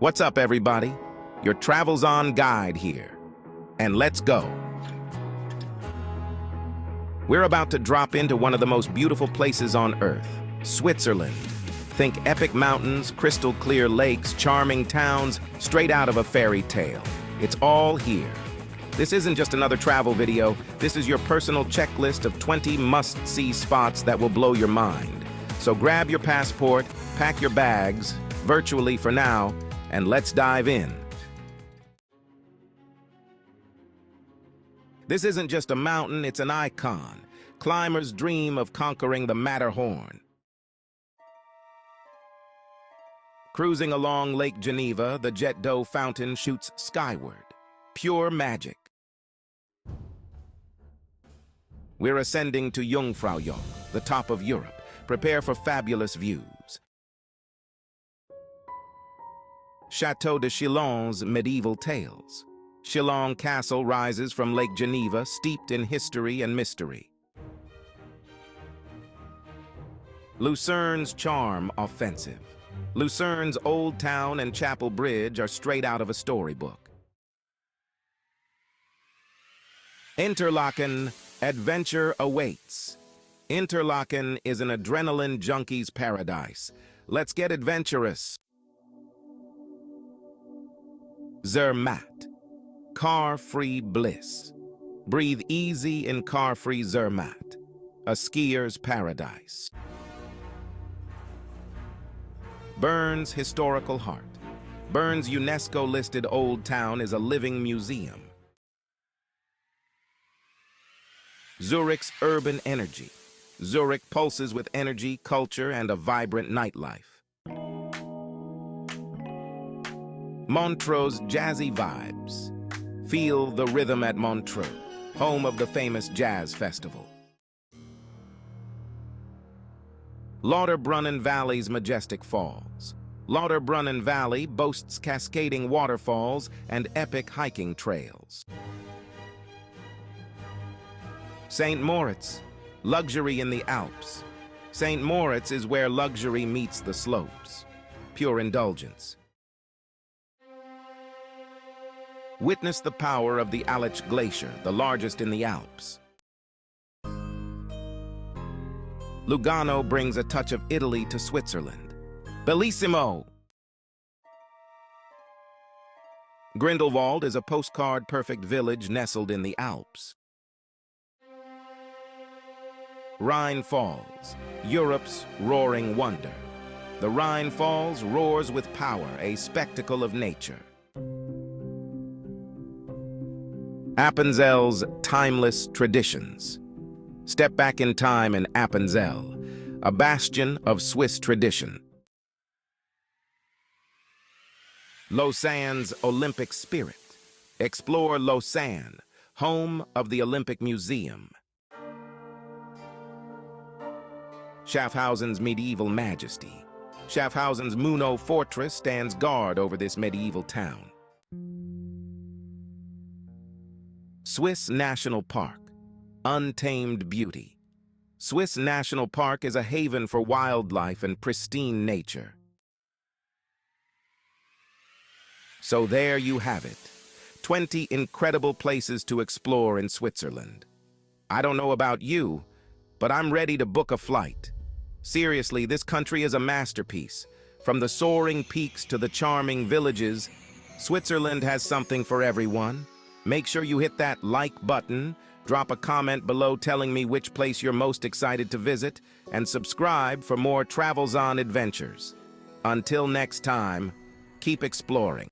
What's up, everybody? Your TRAVELZON guide here. And let's go. We're about to drop into one of the most beautiful places on Earth, Switzerland. Think epic mountains, crystal clear lakes, charming towns, straight out of a fairy tale. It's all here. This isn't just another travel video. This is your personal checklist of 20 must-see spots that will blow your mind. So grab your passport, pack your bags, virtually for now, and let's dive in. This isn't just a mountain, it's an icon. Climbers dream of conquering the Matterhorn. Cruising along Lake Geneva, the Jet d'eau fountain shoots skyward. Pure magic. We're ascending to Jungfraujoch, the top of Europe. Prepare for fabulous views. Chateau de Chillon's medieval tales. Chillon Castle rises from Lake Geneva, steeped in history and mystery. Lucerne's charm offensive. Lucerne's Old Town and Chapel Bridge are straight out of a storybook. Interlaken, adventure awaits. Interlaken is an adrenaline junkie's paradise. Let's get adventurous. Zermatt, car-free bliss. Breathe easy in car-free Zermatt, a skier's paradise. Bern's historical heart. Bern's UNESCO-listed Old Town is a living museum. Zurich's urban energy. Zurich pulses with energy, culture, and a vibrant nightlife. Montreux's jazzy vibes. Feel the rhythm at Montreux, home of the famous jazz festival. Lauterbrunnen Valley's majestic falls. Lauterbrunnen Valley boasts cascading waterfalls and epic hiking trails. St. Moritz, luxury in the Alps. St. Moritz is where luxury meets the slopes. Pure indulgence. Witness the power of the Aletsch Glacier, the largest in the Alps. Lugano brings a touch of Italy to Switzerland. Bellissimo! Grindelwald is a postcard-perfect village nestled in the Alps. Rhine Falls, Europe's roaring wonder. The Rhine Falls roars with power, a spectacle of nature. Appenzel's timeless traditions. Step back in time in Appenzell, a bastion of Swiss tradition. Lausanne's Olympic spirit. Explore Lausanne, home of the Olympic Museum. Schaffhausen's medieval majesty. Schaffhausen's Münau fortress stands guard over this medieval town. Swiss National Park, untamed beauty. Swiss National Park is a haven for wildlife and pristine nature. So there you have it, 20 incredible places to explore in Switzerland. I don't know about you, but I'm ready to book a flight. Seriously, this country is a masterpiece. From the soaring peaks to the charming villages, Switzerland has something for everyone. Make sure you hit that like button, drop a comment below telling me which place you're most excited to visit, and subscribe for more TRAVELZON adventures. Until next time, keep exploring.